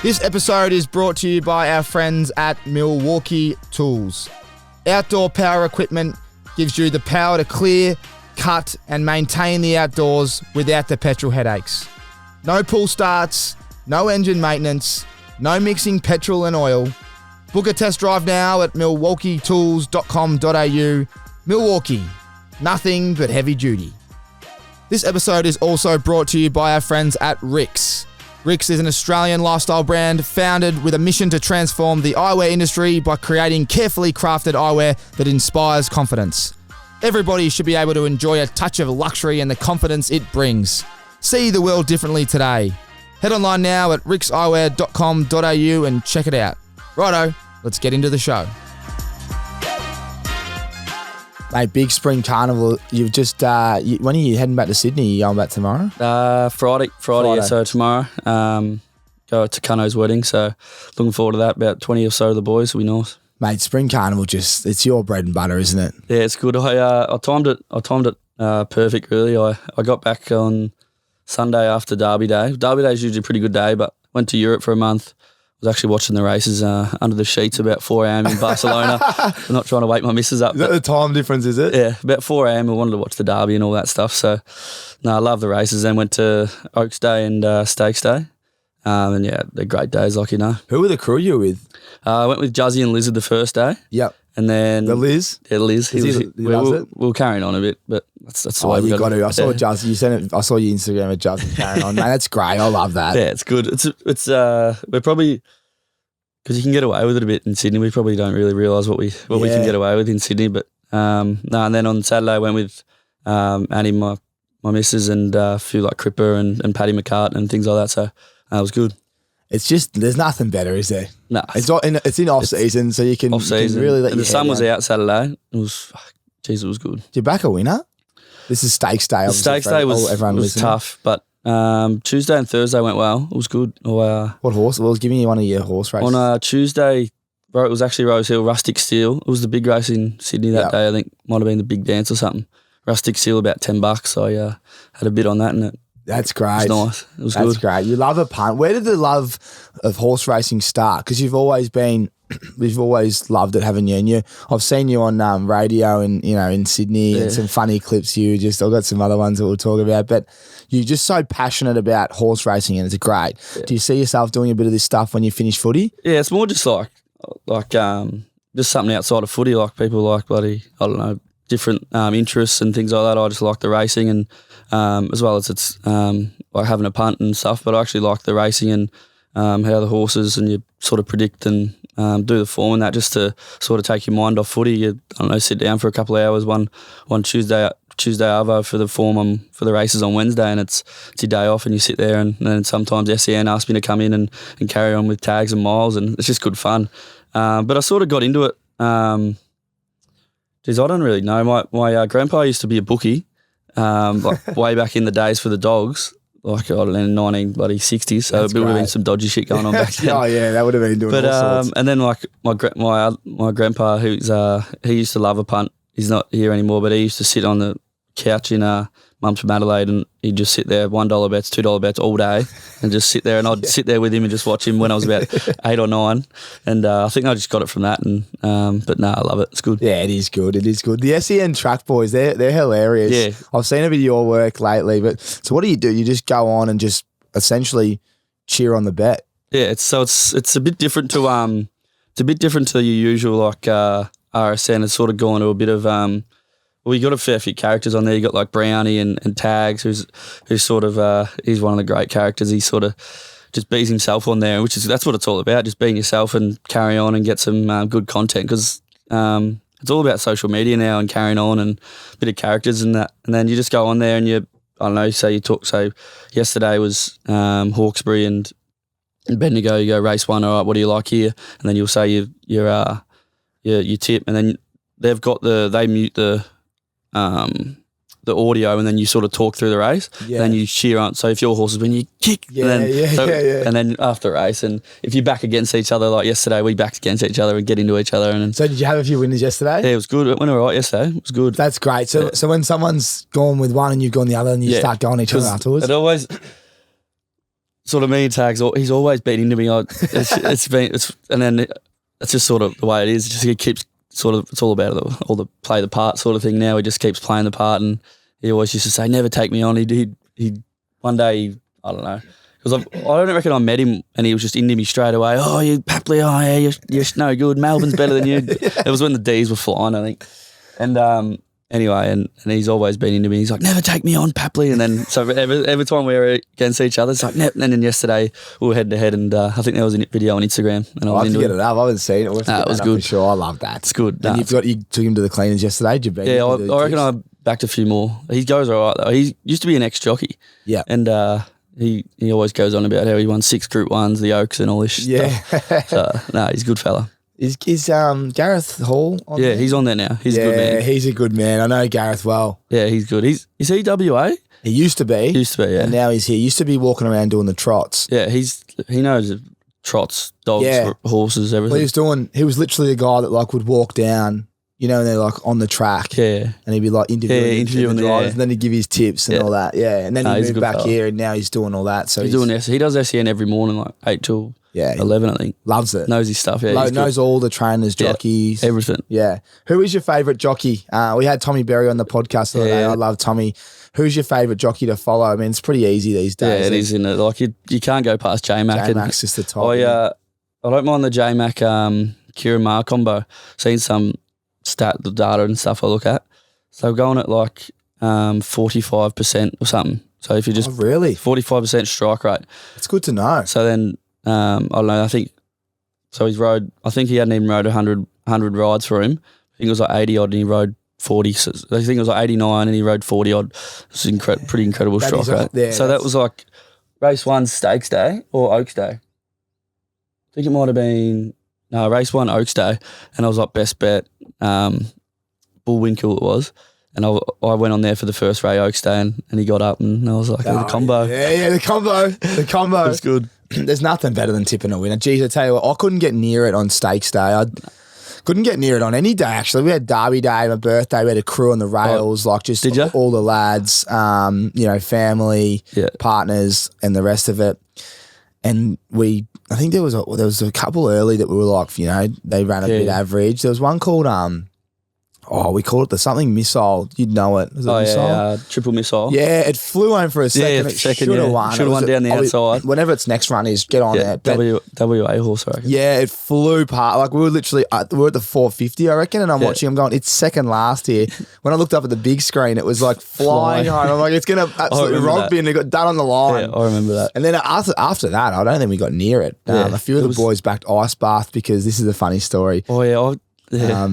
This episode is brought to you by our friends at MILWAUKEE Tools. Outdoor power equipment gives you the power to clear, cut and maintain the outdoors without the petrol headaches. No pull starts, no engine maintenance, no mixing petrol and oil. Book a test drive now at milwaukeetools.com.au. Milwaukee, nothing but heavy duty. This episode is also brought to you by our friends at RIXX. RIXX is an Australian lifestyle brand founded with a mission to transform the eyewear industry by creating carefully crafted eyewear that inspires confidence. Everybody should be able to enjoy a touch of luxury and the confidence it brings. See the world differently today. Head online now at rixeyewear.com.au and check it out. Righto, let's get into the show. Mate, big spring carnival. You've just, when are you heading back to Sydney? Are you going back tomorrow? Friday. Yeah, so tomorrow, go to Cano's wedding. So looking forward to that. About 20 or so of the boys will be nice. Mate, spring carnival it's your bread and butter, isn't it? Yeah, it's good. I timed it perfect, really. I got back on Sunday after Derby Day. Derby Day is usually a pretty good day, but went to Europe for a month. I was actually watching the races under the sheets about 4 a.m. in Barcelona. I'm not trying to wake my missus up. Is that the time difference, is it? Yeah, about 4 a.m. I wanted to watch the Derby and all that stuff. So, no, I love the races. Then went to Oaks Day and Stakes Day. And yeah, they're great days, like you know. Who were the crew you were with? I went with Juzzy and Lizard the first day. Yep. And then the Liz? Yeah, Liz. He loves it? We were carrying on a bit, but that's the way we got to. I saw yeah. Juzzy. You sent it. I saw your Instagram with Juzzy carrying on. Man, that's great. I love that. Yeah, it's good. It's we're probably, because you can get away with it a bit in Sydney. We probably don't really realise what we can get away with in Sydney. But no, and then on Saturday I went with Annie, my missus, and a few like Cripper and Paddy McCart and things like that. So it was good. It's just, there's nothing better, is there? No. It's in off season, so you can really let and the sun was out Saturday. It was, geez, it was good. Did you back a winner? This is Stakes Day. Stakes Day was tough, but Tuesday and Thursday went well. It was good. What horse? Well, give me one of your horse races. On Tuesday, it was actually Rose Hill, Rustic Steel. It was the big race in Sydney that day. I think might have been the big dance or something. Rustic Steel, about $10. I had a bit on that, and that's great. It was nice. It was good. That's great. You love a punt. Where did the love of horse racing start? Because we've always loved it, haven't you? And I've seen you on radio in Sydney and some funny clips. I've got some other ones that we'll talk about, but you're just so passionate about horse racing, and it's great. Yeah. Do you see yourself doing a bit of this stuff when you finish footy? Yeah, it's more just like just something outside of footy. Like people like different interests and things like that. I just like the racing, and as well as it's like having a punt and stuff, but I actually like the racing and how the horses, and you sort of predict and do the form and that, just to sort of take your mind off footy. You, sit down for a couple of hours one Tuesday arvo for the form for the races on Wednesday, and it's your day off, and you sit there, and then sometimes SEN asks me to come in and carry on with tags and miles, and it's just good fun. But I sort of got into it. Geez, I don't really know. My grandpa used to be a bookie, like way back in the days for the dogs, like I don't know, 1960s. So it would have been some dodgy shit going on back then. Oh yeah, that would have been doing all sorts. And then like my grandpa, he used to love a punt. He's not here anymore, but he used to sit on the couch in Mum's from Adelaide, and he'd just sit there, $1 bets, $2 bets all day, and just sit there, and I'd sit there with him and just watch him when I was about 8 or 9, and I think I just got it from that. And but no, I love it. It's good. Yeah, it is good. It is good. The SEN track boys, they're hilarious. Yeah, I've seen a bit of your work lately. But so what do? You just go on and just essentially cheer on the bet. Yeah, it's a bit different to your usual like RSN. It's sort of gone to a bit of well, you got a fair few characters on there. You got like Brownie and Tags, who's sort of he's one of the great characters. He sort of just bees himself on there, that's what it's all about, just being yourself and carry on and get some good content, because it's all about social media now and carrying on and a bit of characters and that. And then you just go on there and say yesterday was Hawkesbury and Bendigo. You go race 1, all right, what do you like here? And then you'll say your tip, and then they mute the audio, and then you sort of talk through the race. Yeah. And then you cheer on. So if your horse is winning, you kick. And then after a race, and if you back against each other, like yesterday, we backed against each other and get into each other. And so did you have a few winners yesterday? Yeah, it was good. It went all right yesterday. It was good. That's great. So when someone's gone with one and you've gone the other, and you start going each other afterwards? It always... sort of me and Tags, he's always been into me. And then it's just sort of the way it is. He keeps sort of, it's all about all the play the part sort of thing now. He just keeps playing the part, and he always used to say, never take me on. He one day, I don't know, because I don't reckon I met him and he was just into me straight away. Oh, you Papley, oh yeah, you're no good. Melbourne's better than you. It was when the D's were flying, I think. And anyway, and he's always been into me. He's like, never take me on, Papley. And then so every time we were against each other, it's like, and then yesterday we were head to head, and I think there was a video on Instagram, and I have to get it up. I haven't seen it. It was good. For sure, I love that. It's good. And you took him to the cleaners yesterday. Did you beat him? I reckon I backed a few more. He goes all right though. He used to be an ex-jockey. Yeah. And he always goes on about how he won 6 Group 1s, the Oaks and all this stuff. So, no, he's a good fella. Is Gareth Hall on there? He's on there now. He's a good man. He's a good man. I know Gareth well. Yeah, he's good. Is he WA? He used to be. Yeah. And now he's here. He used to be walking around doing the trots. Yeah, he knows trots, dogs, horses, everything. Well, he was literally the guy that like would walk down, you know, and they're like on the track. Yeah. And he'd be like interviewing the drivers, and then he'd give his tips and all that. Yeah. And then he moved back here, and now he's doing all that. So he's doing this. He does SEN every morning, like 8 till 11, I think. Loves it. Knows his stuff. Yeah. Knows all the trainers, jockeys. Everything. Yeah. Who is your favourite jockey? We had Tommy Berry on the podcast the other day. I love Tommy. Who's your favourite jockey to follow? I mean, it's pretty easy these days. Yeah, it is, isn't it? Like you can't go past J-Mac. J-Mac's just the top. I don't mind the J-Mac Kieran Maher combo. Seen some the data and stuff I look at. So going at like 45% or something. So if you just really 45% strike rate. It's good to know. So then I don't know, I think he hadn't even rode 100 rides for him. I think it was like 80 odd and he rode 40. So I think it was like 89 and he rode 40 odd. It's pretty incredible strike rate. So that was like race 1 Stakes Day or Oaks Day. I think it might have been race 1 Oaks Day, and I was like best bet Bullwinkle it was. And I went on there for the first Ray Oaks Day, and he got up, and I was like, the combo. Yeah, the combo. The combo. It's good. There's nothing better than tipping a winner. Geez, I tell you what, I couldn't get near it on Stakes Day. I couldn't get near it on any day, actually. We had Derby Day, my birthday, we had a crew on the rails, like just all the lads, family, partners, and the rest of it. And I think there was a couple early that we were like, you know, they ran a bit average. There was one called we called it the something missile. You'd know it. Was it missile? Triple missile. Yeah, it flew home for a second. It should have won. Should have won down the outside. Whenever its next run is, get on there. WA horse, I reckon. Yeah, it flew past. Like we were literally, we were at the 450, I reckon, and I'm watching. I'm going, it's second last here. When I looked up at the big screen, it was like flying home. I'm like, it's going to absolutely rock me, and it got done on the line. Yeah, I remember that. And then after that, I don't think we got near it. A few of the boys backed Ice Bath because this is a funny story. Oh yeah.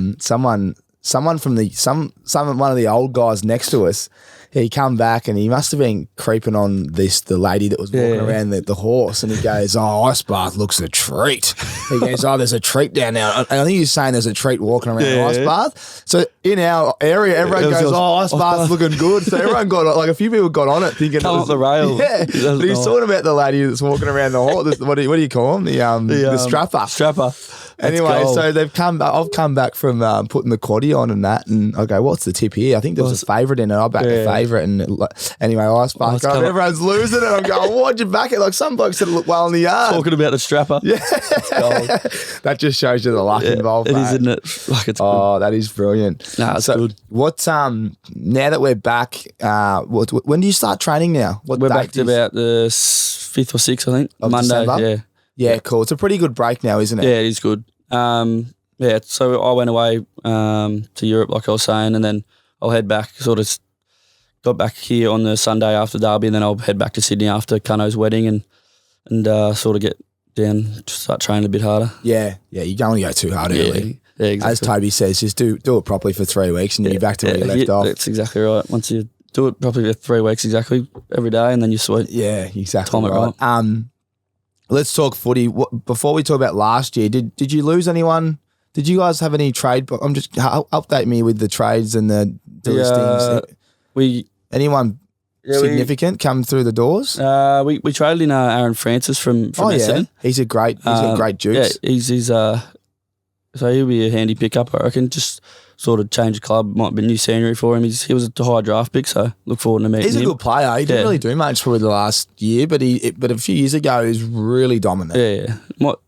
Someone from one of the old guys next to us, he come back and he must have been creeping on the lady that was walking around the horse, and he goes, Ice Bath looks a treat. He goes, there's a treat down there. And I think he's saying there's a treat walking around Ice Bath. So in our area, everyone goes, Ice Bath's looking good. So everyone a few people got on it thinking come up the rail. Yeah. But he's talking about the lady that's walking around the horse. What do you call him? The strapper. Strapper. Anyway, so I've come back from putting the quaddie on and that, and I go, what's the tip here? I think there was a favourite in it. I backed the favourite, and anyway, Ice Bath, everyone's losing it. I'm going, why'd you back it? Like some blokes said it looked well in the yard. Talking about the strapper. Yeah. That just shows you the luck involved. It is, isn't it? Like it's good. That is brilliant. No, it's good. What's now that we're back, when do you start training now? We're back to about the 5th or 6th, I think. Of Monday. December? Yeah, cool. It's a pretty good break now, isn't it? Yeah, it is good. So I went away to Europe, like I was saying, and then I'll head back, got back here on the Sunday after Derby, and then I'll head back to Sydney after Cano's wedding and sort of get down, start training a bit harder. Yeah, you don't want to go too hard early. Yeah, exactly. As Toby says, just do it properly for 3 weeks and then you're back to where you left off. That's exactly right. Once you do it properly for 3 weeks exactly every day, and then you're sweet. Yeah, exactly. Time it right. Let's talk footy. Before we talk about last year, did you lose anyone? Did you guys have any trade? I'm just update me with the trades and the listings. Anyone significant come through the doors? We traded in Aaron Francis from Essendon. He's a great dude. Yeah, he's so he'll be a handy pickup, I reckon. Just sort of change the club. Might be new scenery for him. He was a high draft pick, so look forward to meeting him. He's a good player. He didn't really do much for the last year, but a few years ago he was really dominant.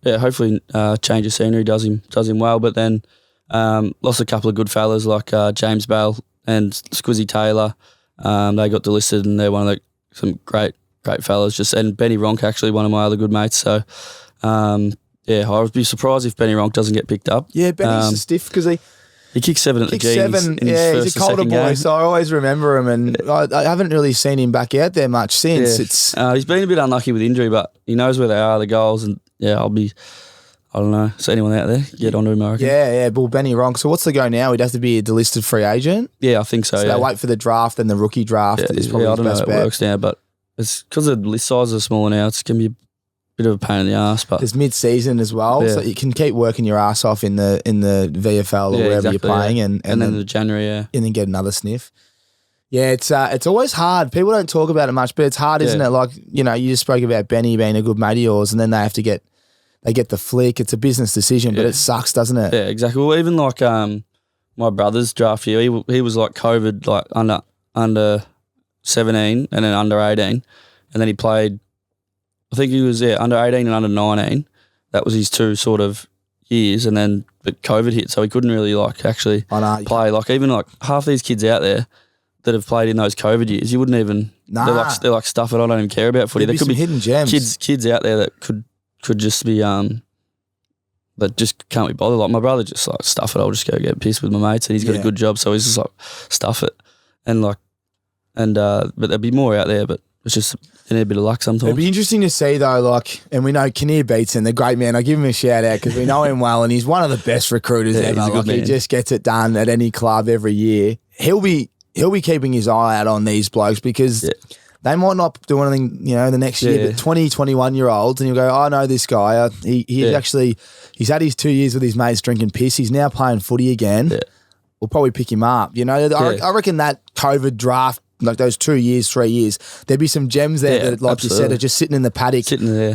Hopefully change of scenery does him well. But then lost a couple of good fellas like James Bell and Squizzy Taylor. They got delisted and they're one of some great fellas. And Benny Ronk, actually one of my other good mates. So I would be surprised if Benny Ronk doesn't get picked up. Yeah, Benny's a stiff because he kicked 7 at the G. He's a Calder boy, game. So I always remember him, and I haven't really seen him back out there much since. Yeah. He's been a bit unlucky with injury, but he knows where they are, the goals, and I don't know. So anyone out there, get onto him, I reckon. Yeah, well, Benny Ronk. So what's the go now? He'd have to be a delisted free agent? Yeah, I think so. So they wait for the draft, and the rookie draft is probably I don't his best know how bet. It works now, but it's because the list sizes are smaller now. It's going to be a bit of a pain in the ass, but there's mid-season as well, so you can keep working your ass off in the VFL or wherever you're playing, and then the January, and then get another sniff. Yeah, it's always hard. People don't talk about it much, but it's hard, isn't it? Like you just spoke about Benny being a good mate of yours, and then they have to get the flick. It's a business decision, but it sucks, doesn't it? Yeah, exactly. Well, even like my brother's draft year, he was like COVID, like under 17 and then under 18, and then he played. I think he was under 18 and under 19. That was his 2 sort of years, and then but COVID hit, so he couldn't really actually play. Like even like half these kids out there that have played in those COVID years, you wouldn't even. They're like stuff that I don't even care about footy. There could be hidden gems. Kids out there that could just be that just can't be bothered. Like my brother just like stuff it. I'll just go get pissed with my mates, and he's got a good job, so he's just like stuff it, and but there'd be more out there, but it's just. They need a bit of luck sometimes. It'd be interesting to see though, and we know Kinnear Beatson, the great man. I give him a shout out because we know him well, and he's one of the best recruiters ever. He's a good man. He just gets it done at any club every year. He'll be keeping his eye out on these blokes because they might not do anything, the next year. But 20, 21-year-olds, and you'll go, I know this guy. He's had his 2 years with his mates drinking piss. He's now playing footy again. Yeah. We'll probably pick him up. I reckon that COVID draft. Like those 2 years, 3 years, there'd be some gems there that, like you said, are just sitting in the paddock,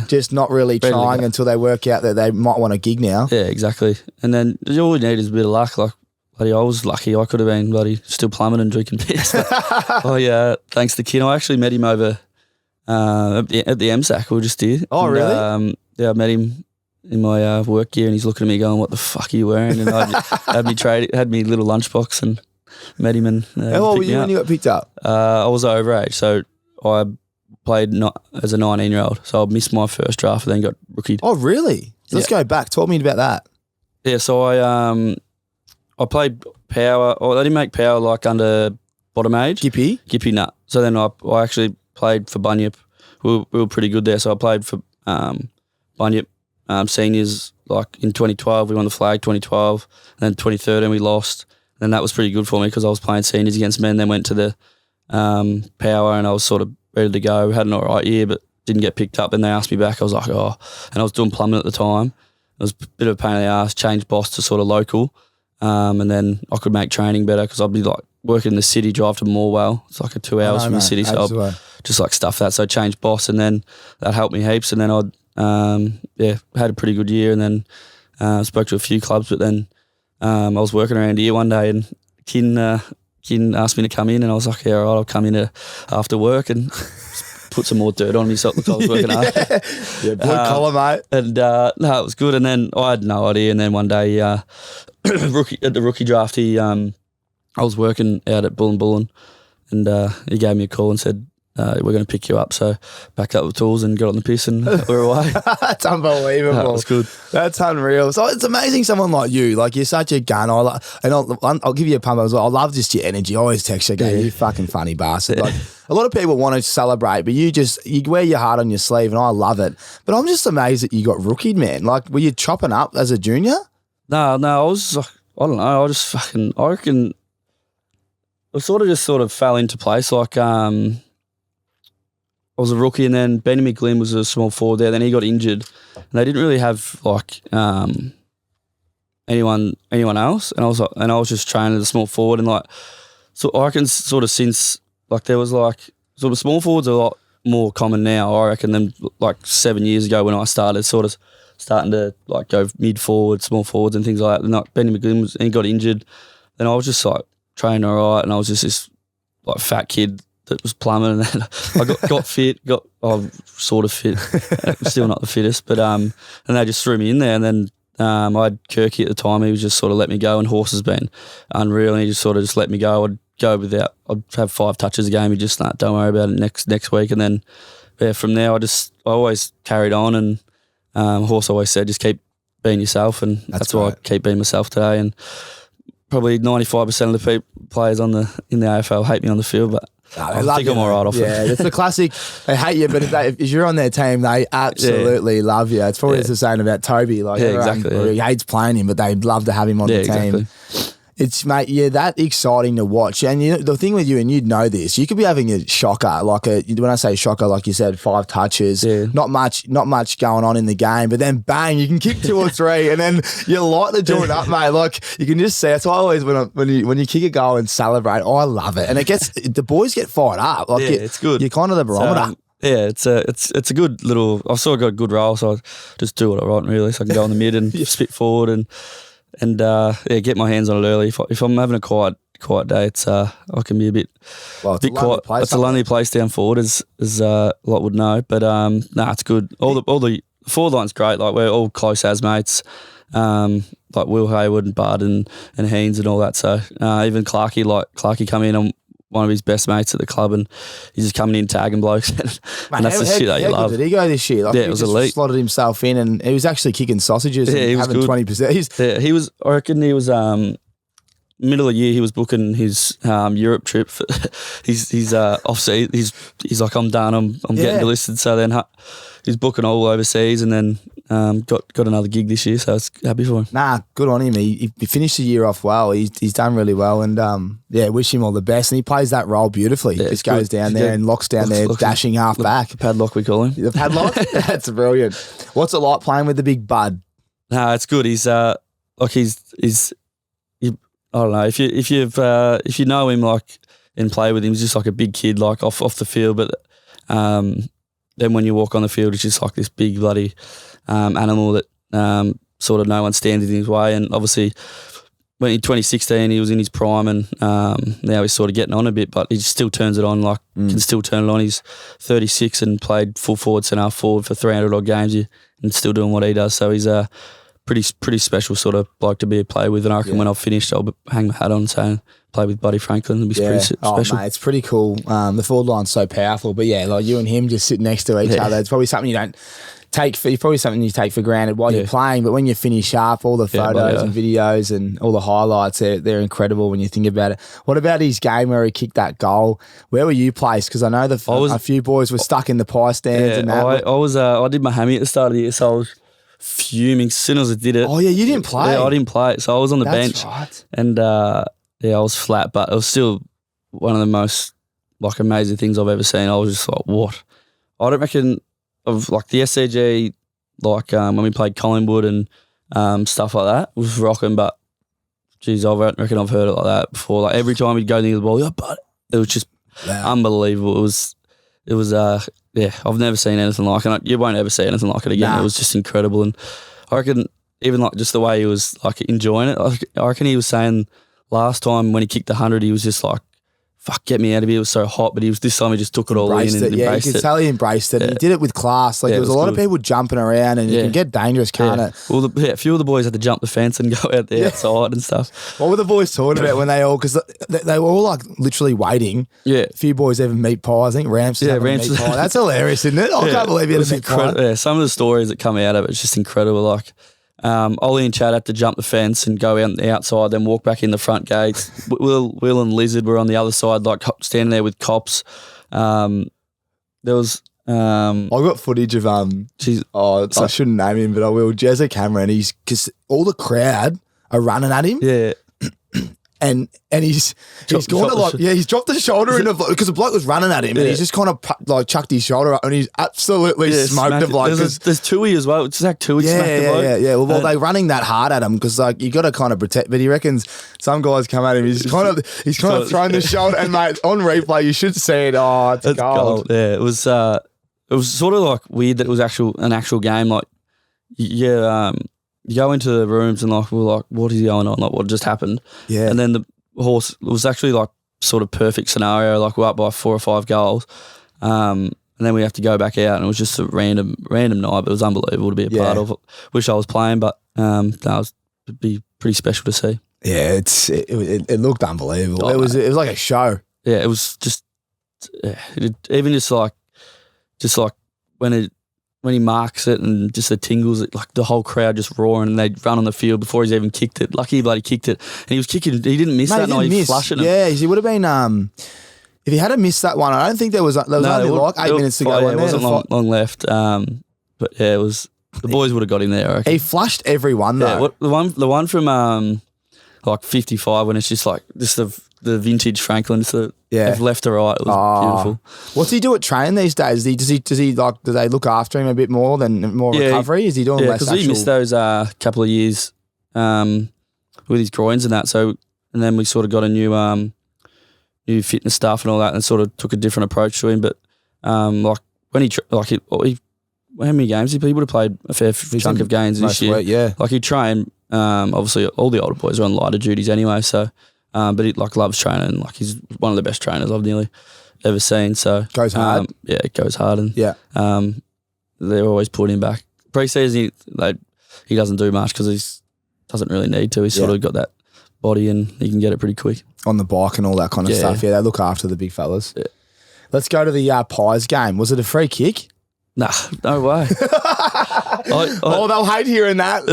just not really trying until they work out that they might want a gig now. Yeah, exactly. And then all we need is a bit of luck. Like, bloody, I was lucky. I could have been bloody still plumbing and drinking piss. Thanks to Kin. I actually met him over at the MSAC. We were just here. Oh, really? I met him in my work gear, and he's looking at me going, "What the fuck are you wearing?" And had me little lunchbox and. Met him and how old were you when you got picked up? I was overage, so I played not as a 19-year-old. So I missed my first draft and then got rookied. Oh, really? Let's go back. Talk to me about that. Yeah, so I played power. Or they didn't make power like under bottom age. Gippy, nah. So then I actually played for Bunyip. We were pretty good there. So I played for Bunyip seniors. Like in 2012, we won the flag. 2012, and then 2013 we lost. And that was pretty good for me because I was playing seniors against men, then went to the power and I was sort of ready to go. Had an all right year, but didn't get picked up. And they asked me back. I was like, and I was doing plumbing at the time. It was a bit of a pain in the ass, changed boss to sort of local. And then I could make training better because I'd be like working in the city, drive to Morwell. It's like 2 hours from the city. So I'd just like stuff that. So changed boss and then that helped me heaps. And then I'd, had a pretty good year and then spoke to a few clubs, but then I was working around here one day and Kin asked me to come in and I was like, yeah, all right, I'll come in after work and put some more dirt on me so I was working hard. Yeah, blue collar, mate. And no, it was good. And then I had no idea. And then one day at the rookie draft, I was working out at Bullen and he gave me a call and said, we're going to pick you up. So backed up the tools and got on the piss and we're away. That's unbelievable. That was good. That's unreal. So it's amazing someone like you. Like you're such a gun. I'll give you a pump. I love just your energy. I always text you, you fucking funny bastard. Like a lot of people want to celebrate, but you wear your heart on your sleeve and I love it. But I'm just amazed that you got rookied, man. Like were you chopping up as a junior? No, I was like, I don't know. I reckon it sort of fell into place. Like, I was a rookie and then Benny McGlynn was a small forward there. Then he got injured and they didn't really have like anyone else. And I was just training as a small forward and like, so I reckon sort of since like there was like sort of small forwards are a lot more common now, I reckon, than like 7 years ago when I started sort of starting to like go mid forward, small forwards and things like that. And like Benny McGlynn he got injured. then I was just like training all right, and I was just this like fat kid that was plumbing, and then I got fit, sort of fit, still not the fittest, but and they just threw me in there, and then I had Kirky at the time. He was just sort of let me go, and Horse has been unreal, and he just sort of just let me go. I'd go without, I'd have 5 touches a game. He just don't worry about it next week, and then from there I always carried on, and Horse always said just keep being yourself, and that's why I keep being myself today. And probably 95% of the players in the AFL hate me on the field, but I think I'm all right off it. Yeah, it's the classic. They hate you, but if you're on their team, they absolutely love you. It's probably the same about Toby. Like, exactly. He hates playing him, but they'd love to have him on the team. Exactly. It's, mate, that exciting to watch. And the thing with you, and you'd know this, you could be having a shocker, when I say shocker, like you said, 5 touches, not much going on in the game, but then bang, you can kick 2 or 3, and then you light the joint up, mate. Like, you can just see. That's why I always, when you kick a goal and celebrate, I love it. And it gets, the boys get fired up. Like, it's good. You're kind of the barometer. It's a good little, I've sort of got a good role, so I just do what I want, really, so I can go in the mid and spit forward and get my hands on it early. If I'm having a quiet day, it's I can be a bit quiet. It's a lonely place down forward, as a lot would know. But it's good. All the forward line's great. Like, we're all close as mates. Like Will Hayward and Bud and Haynes and all that. So even Clarkey come in. I'm one of his best mates at the club, and he's just coming in tagging blokes. And that's the shit that you love. Did he go this year? Like, it was elite. Slotted himself in, and he was actually kicking sausages and he was having good. 20%. He was. I reckon he was. Middle of the year, he was booking his Europe trip. He's off sea. He's like, I'm done. I'm getting delisted. So then he's booking all overseas, and then got another gig this year. So I was happy for him. Nah, good on him. He finished the year off well. He's done really well, and wish him all the best. And he plays that role beautifully. Yeah, just goes down there and locks down there, dashing half back. The padlock, we call him. The padlock. That's brilliant. What's it like playing with the big Bud? Nah, it's good. He's he's. I don't know, if you know him, like, and play with him, he's just like a big kid, like off the field. But then when you walk on the field, it's just like this big bloody animal that sort of no one stands in his way. And obviously, when in 2016 he was in his prime, and now he's sort of getting on a bit, but he just still turns it on. Like, can still turn it on. He's 36 and played full forward, centre half forward for 300 odd games, and still doing what he does. So he's pretty special sort of bloke to be a player with, and I reckon when I've finished, I'll hang my hat on and say play with Buddy Franklin. It'll be pretty special. Mate, it's pretty cool. The forward line's so powerful, but like you and him just sitting next to each other, it's probably something you don't take for. Probably something you take for granted while you're playing, but when you finish up, all the photos and videos and all the highlights, they're incredible when you think about it. What about his game where he kicked that goal? Where were you placed? Because I know a few boys were stuck in the pie stands. And that. I did my hammy at the start of the year, so I was fuming as soon as I did it. Oh yeah, you didn't play. Yeah, I didn't play, so I was on the bench. Right. And I was flat, but it was still one of the most like amazing things I've ever seen. I was just like, what? I don't reckon of like the SCG, like when we played Collingwood and stuff like that was rocking, but geez, I reckon I've heard it like that before. Like every time we'd go near the ball, but it was just unbelievable. It was I've never seen anything like it. You won't ever see anything like it again. It was just incredible. And I reckon even like just the way he was like enjoying it, I reckon he was saying last time when he kicked the 100, he was just like, fuck, get me out of here. It was so hot, but this time he just took it all in and embraced it. Yeah, you could tell he embraced it. Yeah. He did it with class. Like there was a lot of people jumping around, and it can get dangerous, can't it? Well, a few of the boys had to jump the fence and go out there outside and stuff. What were the boys talking about when they all, because they were all like literally waiting. Yeah. A few boys having meat pie. I think Ramps was having meat pie. That's hilarious, isn't it? I can't believe he had a meat pie. Yeah, some of the stories that come out of it, it's just incredible. Like, Ollie and Chad had to jump the fence and go out the outside, then walk back in the front gates. Will and Lizard were on the other side, like standing there with cops. There was. I got footage of I shouldn't name him, but I will. Jezza Cameron. Because all the crowd are running at him. Yeah. And he's gone to like he's dropped the shoulder in because the bloke was running at him and he's just kind of like chucked his shoulder up and he's absolutely smoked the bloke. There's Tui as well. It's like Tui smacked the bloke. Yeah. Well, they're running that hard at him because like you got to kind of protect. But he reckons some guys come at him. He's kind of thrown the shoulder and mate on replay you should see it. Oh, it's gold. Yeah, it was sort of like weird that it was an actual game. Like you go into the rooms and like we're like, what is going on? Like what just happened? Yeah. And then the horse was actually like sort of perfect scenario. Like we're up by 4 or 5 goals, and then we have to go back out, and it was just a random night. But it was unbelievable to be a part of. Wish I was playing, but it'd be pretty special to see. Yeah, it looked unbelievable. It was like a show. Yeah, it was just even just like when he marks it and just the tingles, like the whole crowd just roaring and they run on the field before he's even kicked it. Lucky he bloody kicked it, and he was kicking. He didn't miss that night. He flushed it. Yeah, he would have been. If he had missed that one, I don't think there was only like 8 minutes to go. Yeah, it wasn't long left. But yeah, it was. The boys would have got him there. I reckon. He flushed everyone though. Yeah, the one from like 55 when it's just like the vintage Franklin. Left to right. It was beautiful. What's he do at training these days? Does he like? Do they look after him a bit more than more recovery? Is he doing less? Because he missed those couple of years with his groins and that. So and then we sort of got a new fitness stuff and all that, and sort of took a different approach to him. But like when how many games he would have played a fair chunk of games this year. Yeah, like he trained. Obviously, all the older boys are on lighter duties anyway. So, but he like loves training. Like he's one of the best trainers I've nearly ever seen. So goes hard. Yeah, it goes hard, and they're always putting him back. Pre-season, he doesn't do much because he doesn't really need to. He's sort of got that body and he can get it pretty quick on the bike and all that kind of stuff. Yeah, they look after the big fellas. Yeah. Let's go to the Pies game. Was it a free kick? Nah, no way. They'll hate hearing that.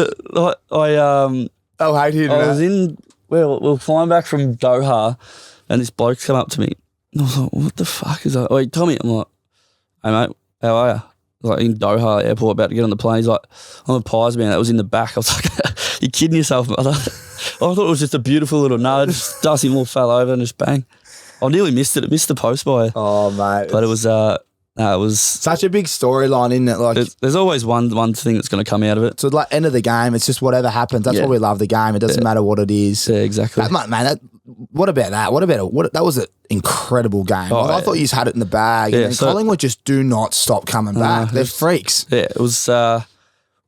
They'll hate hearing that. We were flying back from Doha, and this bloke's come up to me. And I was like, what the fuck is that? Oh, he told me. I'm like, hey mate, how are you? Like in Doha airport, about to get on the plane. He's like, I'm a Pies man. That was in the back. I was like, you're kidding yourself, mate. I thought it was just a beautiful little nudge. Darcy Moore fell over and just bang. I nearly missed it. It missed the post by. Oh mate, but it was. It was such a big storyline, isn't it? Like there's always one thing that's going to come out of it. So like end of the game, it's just whatever happens. That's why we love the game. It doesn't matter what it is. Yeah, exactly. What about that? That was an incredible game. I thought you just had it in the bag. Yeah, and Collingwood just do not stop coming back. They're freaks. Yeah, it was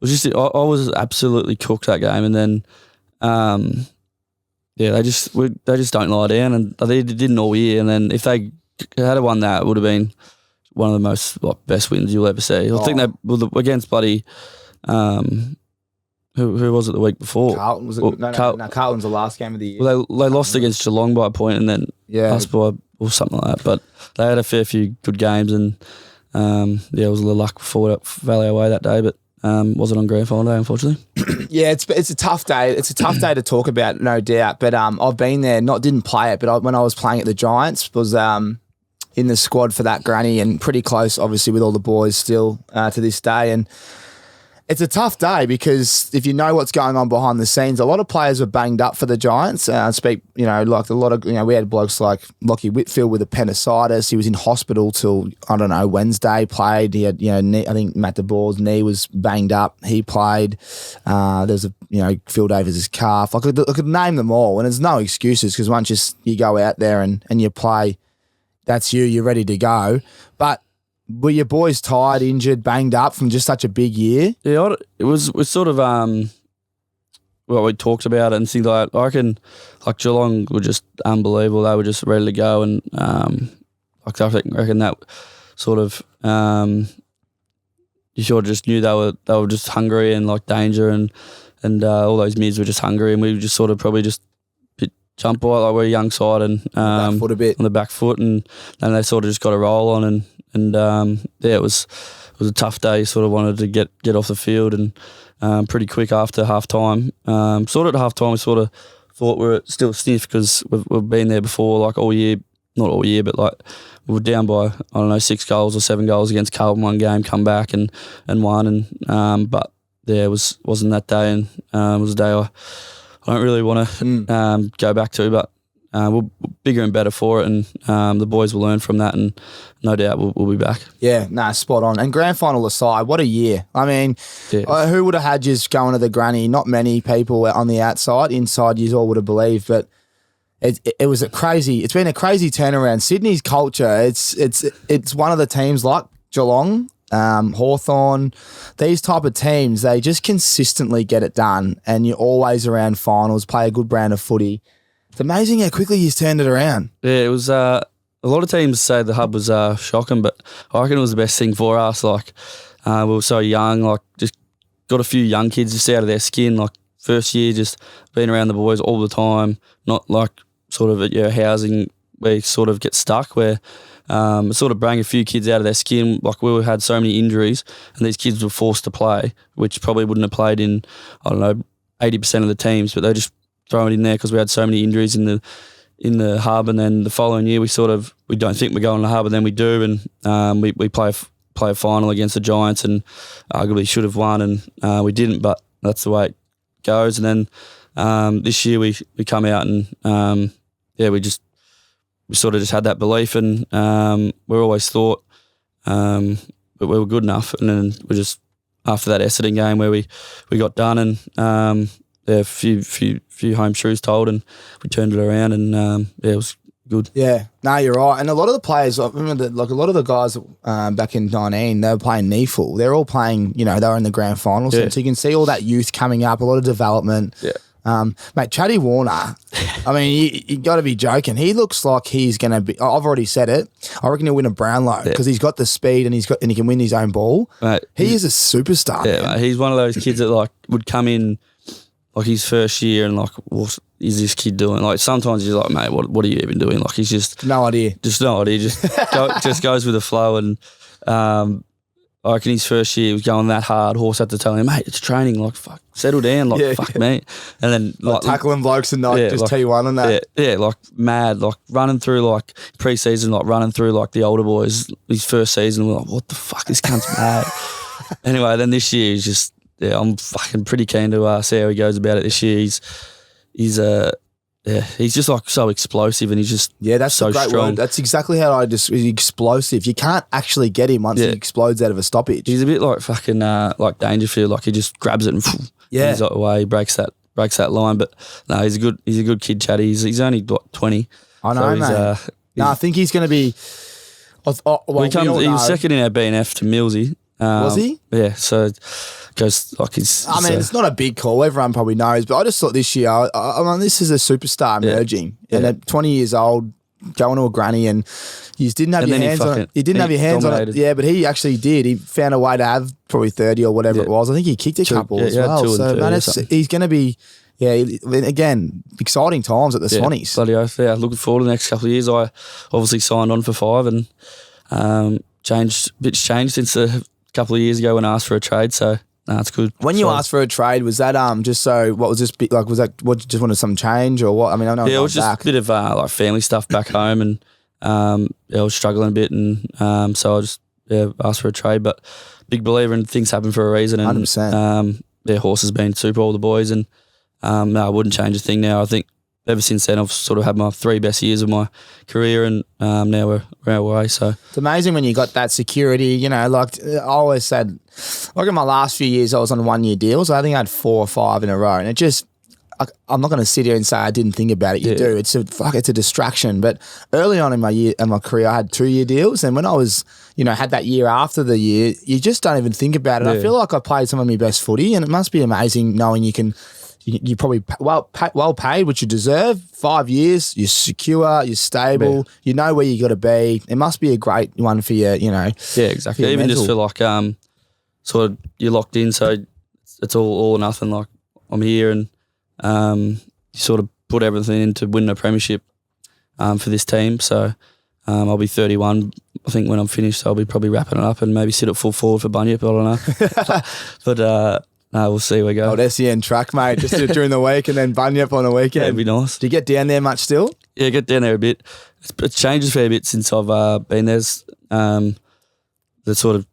just I was absolutely cooked that game, and then they just don't lie down, and they didn't all year. And then if they had won that, it would have been one of the most best wins you'll ever see. I think they against bloody who was it the week before? Carlton was it? No, Carlton's the last game of the year. Well, they lost against Geelong by a point, and then us by or something like that. But they had a fair few good games, and it was a little luck for Valley away that day, but wasn't on grand final day, unfortunately. Yeah, it's a tough day. It's a tough day to talk about, no doubt. But I've been there, didn't play it, but when I was playing at the Giants, was in the squad for that granny and pretty close, obviously, with all the boys still to this day. And it's a tough day because if you know what's going on behind the scenes, a lot of players were banged up for the Giants. Like a lot of, we had blokes like Lockie Whitfield with appendicitis. He was in hospital till, Wednesday, played. He had, I think Matt DeBoer's knee was banged up. He played. There's Phil Davis' calf. I could name them all, and there's no excuses because once you go out there and you play, that's you're ready to go. But were your boys tired, injured, banged up from just such a big year? Yeah, it was sort of we talked about it and things like that. I reckon like Geelong were just unbelievable. They were just ready to go, and I reckon that sort of you sort of just knew they were just hungry and like danger, and all those mids were just hungry, and we were just sort of probably just jump by, like we're a young side, and back foot a bit on the back foot, and they sort of just got a roll on, and it was a tough day. Sort of wanted to get off the field, and pretty quick after half time. Sort of at half time, we sort of thought we were still stiff because we've been there before, like all year, not all year, but like we were down by 6 goals or 7 goals against Carlton one game, come back and won, and but yeah, it wasn't that day, and it was a day I don't really want to go back to, but we're bigger and better for it, and the boys will learn from that, and no doubt we'll be back. Yeah, spot on. And grand final aside, what a year. I mean, who would have had you going to the granny? Not many people on the outside. Inside, you all would have believed, but it was crazy. It's been a crazy turnaround. Sydney's culture, it's one of the teams like Geelong Hawthorn, these type of teams, they just consistently get it done, and you're always around finals, play a good brand of footy. It's amazing how quickly he's turned it around. Yeah, it was. A lot of teams say the hub was shocking, but I reckon it was the best thing for us. Like, we were so young, like, just got a few young kids just out of their skin. Like, first year, just being around the boys all the time, not like sort of at your housing where you sort of get stuck, where it sort of bring a few kids out of their skin. Like, we had so many injuries, and these kids were forced to play, which probably wouldn't have played in, I don't know, 80% of the teams, but they just throw it in there because we had so many injuries in the hub. And then the following year, we don't think we're going to the hub, and then we do, and we play a final against the Giants, and arguably should have won, and we didn't, but that's the way it goes. And then this year we come out and we sort of just had that belief, and we always thought that we were good enough. And then we just, after that Essendon game where we got done, and a few home truths told, and we turned it around, and it was good. Yeah, no, you're right. And a lot of the players, I remember a lot of the guys back in 19, they were playing knee full. They're all playing, they were in the grand finals. Yeah. So you can see all that youth coming up, a lot of development. Yeah. Mate, Chatty Warner, I mean, you got to be joking. He looks like he's going to be, I've already said it, I reckon he'll win a Brownlow because he's got the speed and he can win his own ball. Mate, he is a superstar. Yeah, mate, he's one of those kids that like would come in like his first year and like, what is this kid doing? Like, sometimes you're like, mate, what are you even doing? Like, he's just no idea. Just just goes with the flow. And I reckon his first year he was going that hard. Horse had to tell him, mate, it's training. Like, fuck, settle down. Like, fuck me. And then like tackling blokes and just T1 and that. Yeah, like mad, like running through like pre-season, like running through like the older boys. His first season, we're like, what the fuck, this cunt's mad. Anyway, then this year he's just, I'm fucking pretty keen to see how he goes about it this year. He's just like so explosive, and he's just that's so a great strong. word. That's exactly how he's explosive. You can't actually get him once he explodes out of a stoppage. He's a bit like fucking like Dangerfield. Like, he just grabs it and he's away. He breaks that line. But no, he's a good kid, Chatty. He's only 20. I know, mate. I think he's going to be. He was second in our BNF to Millsy. Was he? Yeah. So goes like he's. I mean, it's not a big call. Everyone probably knows, but I just thought this year, I mean, this is a superstar emerging, and at 20 years old, going to a granny, and you didn't have your hands on it. You didn't have your hands on it. Yeah, but he actually did. He found a way to have probably 30 or whatever it was. I think he kicked a couple as well. So man, he's going to be. Yeah, again, exciting times at the Swannies. Bloody oath, looking forward to the next couple of years. I obviously signed on for 5, and changed since a couple of years ago when I asked for a trade. So it's good. When you asked for a trade, was that just so? What was this like? Was that what? Just wanted some change or what? I mean, I know. Yeah, it was just a bit of like family stuff back home, and I was struggling a bit, and so I just asked for a trade. But big believer in things happen for a reason, and 100%. Horse has been super, all the boys, and no, I wouldn't change a thing now. I think ever since then, I've sort of had my 3 best years of my career, and now we're our way. So it's amazing when you got that security. Like I always said, like in my last few years, I was on 1-year deals. I think I had 4 or 5 in a row, and it just. I'm not going to sit here and say I didn't think about it. You do. It's a distraction. But early on in my career, I had 2-year deals, and when I was, had that year after the year, you just don't even think about it. I feel like I played some of my best footy, and it must be amazing knowing you're probably well paid, which you deserve. 5 years, you're secure, you're stable, you know where you got to be. It must be a great one for you, Yeah, exactly. Even mental. Just for like, sort of you're locked in, so it's all or nothing. Like, I'm here, and you sort of put everything into winning a premiership for this team. So I'll be 31, I think, when I'm finished. So I'll be probably wrapping it up and maybe sit at full forward for Bunyip. I don't know. But no, we'll see where we go. Old SEN truck, mate, just during the week and then Bunyip on a weekend. Yeah, it'd be nice. Do you get down there much still? Yeah, get down there a bit. It's changed a fair bit since I've been there. The sort of,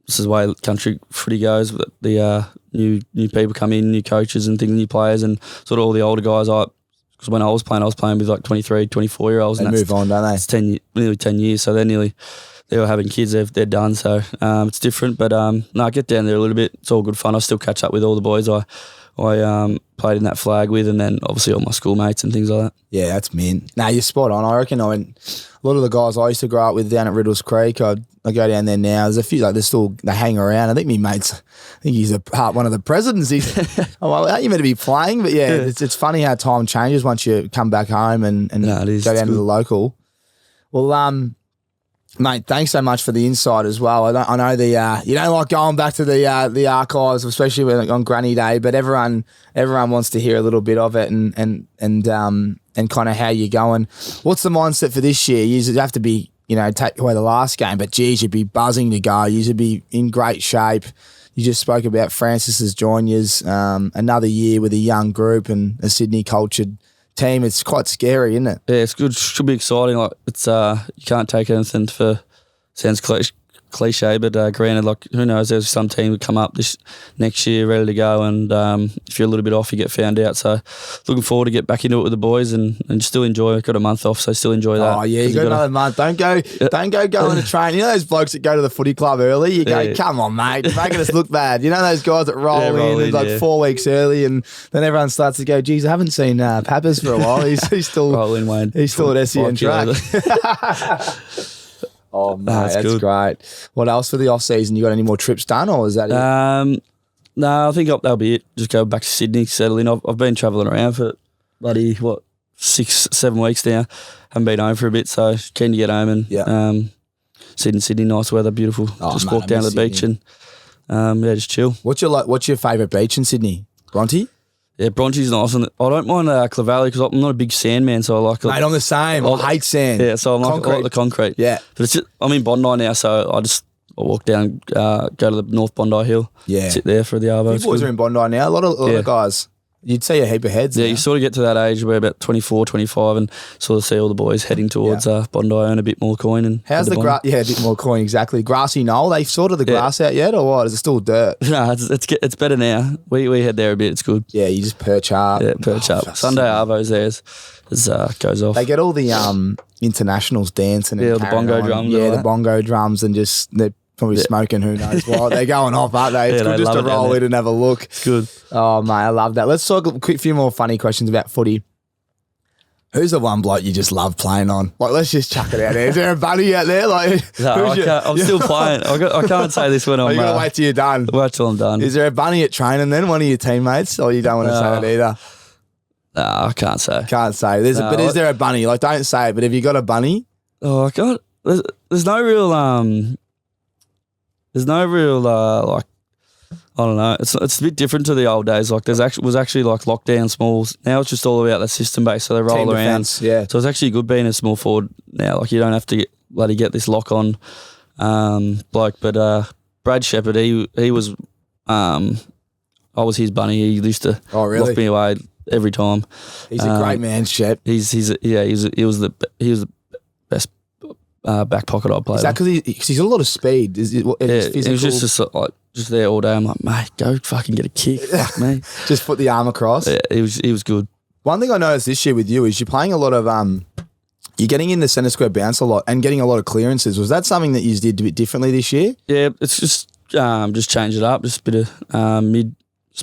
this is the way country footy goes. The new people come in, new coaches and things, new players, and sort of all the older guys. Because when I was playing with like 23, 24-year-olds. They move on, don't they? It's nearly 10 years, so they were having kids, they're done, so it's different. But no, I get down there a little bit. It's all good fun. I still catch up with all the boys I I played in that flag with, and then obviously all my schoolmates and things like that. Yeah, that's mint. Nah, you're spot on. I reckon a lot of the guys I used to grow up with down at Riddles Creek, I go down there now. There's a few, like, they hang around. I think he's one of the presidents. He's, well, aren't you meant to be playing? But yeah, it's funny how time changes once you come back home and go down to the local. Well, mate, thanks so much for the insight as well. I know you don't like going back to the archives, especially on Granny Day, but everyone wants to hear a little bit of it and kind of how you're going. What's the mindset for this year? You have to be, take away the last game, but geez, you'd be buzzing to go. You'd be in great shape. You just spoke about Francis's juniors, another year with a young group and a Sydney cultured team. It's quite scary, isn't it? Yeah, it's good. Should be exciting. Like, it's you can't take anything for, sounds cliche, but granted, like, who knows, there's some team would come up this next year ready to go, and if you're a little bit off, you get found out. So looking forward to get back into it with the boys and still enjoy. Got a month off, so still enjoy that. Oh yeah, you got another month. Don't go on a train. You know those blokes that go to the footy club early? You go, come on, mate, you're making us look bad. You know those guys that roll in like 4 weeks early, and then everyone starts to go, geez, I haven't seen Pappas for a while. He's still rolling, Wayne. He's still at SEN track. Oh, mate, that's great. What else for the off season? You got any more trips done, or is that it? No, I think that'll be it. Just go back to Sydney, settle in. I've been travelling around for 6-7 weeks now. Haven't been home for a bit, so keen to get home and sit in Sydney. Nice weather, beautiful. Just walk down to the beach and just chill. What's your favourite beach in Sydney? Bronte? Yeah, Bronte's nice, and I don't mind Clavalley because I'm not a big sand man, so I like. Mate, I'm the same. I hate sand. Yeah, so I like the concrete. Yeah, but it's just, I'm in Bondi now, so I walk down, go to the North Bondi Hill. Yeah, sit there for the arvo. You boys are in Bondi now. A lot of guys. You'd see a heap of heads. Yeah, now. You sort of get to that age where about 24, 25 and sort of see all the boys heading towards Bondi, earn a bit more coin. And how's the grass? Yeah, a bit more coin, exactly. Grassy knoll, they've sorted the grass out yet, or what? Is it still dirt? No, it's better now. We head there a bit, it's good. Yeah, you just perch up. Yeah, perch up. Sunday Arvo's there goes off. They get all the internationals dancing. Yeah, the bongo drums. Yeah, the bongo drums, and they're probably smoking, who knows what. They're going off, aren't they? It's good just to roll in and have a look. It's good. Oh, mate, I love that. Let's talk a quick few more funny questions about footy. Who's the one bloke you just love playing on? Like, let's just chuck it out there. Is there a buddy out there? Like, no, I'm still playing. I can't say this when I'm... You got to wait till you're done. Wait till I'm done. Is there a bunny at training then, one of your teammates? Or you don't want to say it either? No, I can't say. Can't say. But is there a bunny? Like, don't say it, but have you got a bunny? Oh, God. There's no real... There's no real like, I don't know. It's a bit different to the old days. Like, was actually like lockdown smalls. Now it's just all about the system base, so they roll team around. Defense, yeah. So it's actually good being a small forward now. Like, you don't have to get this lock on bloke. But Brad Shepherd, he was I was his bunny. He used to lock me away every time. He's a great man, Shep. He was the best. Back pocket I played. Is that because he's got a lot of speed? He was just there all day. I'm like, mate, go fucking get a kick. Fuck me. Just put the arm across. Yeah, he was good. One thing I noticed this year with you is you're playing a lot of you're getting in the centre square bounce a lot and getting a lot of clearances. Was that something that you did a bit differently this year? Yeah, it's just change it up, just a bit of mid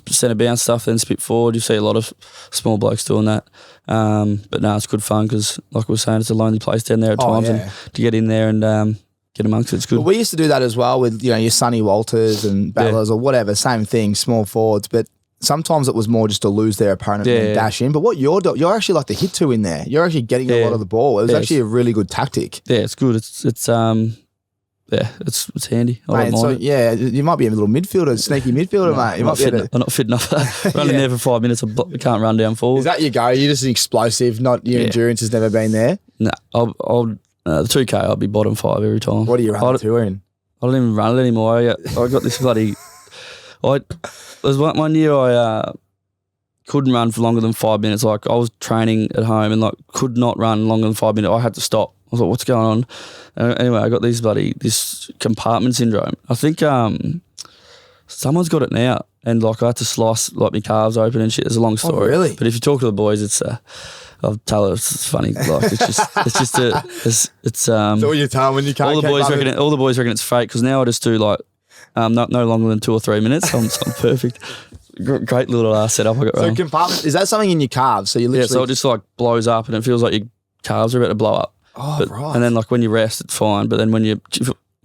centre bounce stuff, then spit forward. You see a lot of small blokes doing that. But no, it's good fun because, like we were saying, it's a lonely place down there at times, and to get in there and get amongst it, it's good. Well, we used to do that as well with your Sonny Walters and Battlers or whatever, same thing, small forwards. But sometimes it was more just to lose their opponent and dash in. But what you're actually like the hit to in there. You're actually getting a lot of the ball. It was actually a really good tactic. Yeah, it's good. It's handy. I don't mind it. You might be a little midfielder, sneaky midfielder, mate. I'm not fit enough. Running there for 5 minutes, I can't run down forward. Is that your go? You're just an explosive, not your endurance has never been there? No, the 2K, I'll be bottom 5 every time. What do you run the 2 in? I don't even run it anymore. I got this bloody... There's one year I couldn't run for longer than 5 minutes. Like, I was training at home and could not run longer than 5 minutes. I had to stop. I was like, what's going on? Anyway, I got this compartment syndrome. I think someone's got it now. And I had to slice my calves open and shit. It's a long story. Oh, really? But if you talk to the boys, I'll tell her it's funny. It's all you tell when you can't. All the boys reckon it's fake because now I just do no longer than 2 or 3 minutes. I'm perfect. great little setup I got. So compartment, is that something in your calves? So you literally so it just like blows up and it feels like your calves are about to blow up. Oh, right. And then like when you rest, it's fine. But then when mate,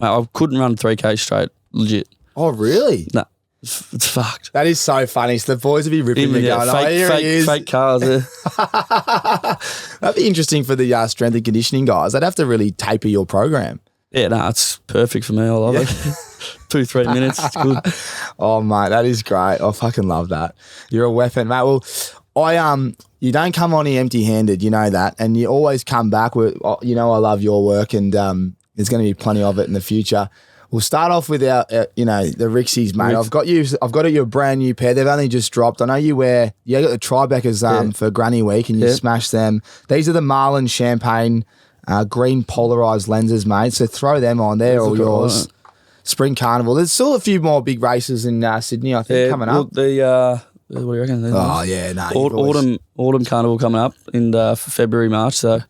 I couldn't run 3K straight, legit. Oh, really? Nah, it's fucked. That is so funny. So the boys would be ripping me going, fake cars. Yeah. That'd be interesting for the strength and conditioning guys. They'd have to really taper your program. Yeah, no, it's perfect for me. I love it. 2-3 minutes, it's good. Oh, mate, that is great. I fucking love that. You're a weapon, mate. Well, you don't come on here empty-handed, you know that, and you always come back with, you know, I love your work, and there's going to be plenty of it in the future. We'll start off with our, the RIXXs, mate. I've got you a brand new pair. They've only just dropped. I know you got the Tribecers for Granny Week, and you smashed them. These are the Marlin Champagne green polarized lenses, mate. So throw them on. They're all yours. Spring Carnival. There's still a few more big races in Sydney, I think, coming up. What do you reckon? Autumn Carnival coming up in February, March. So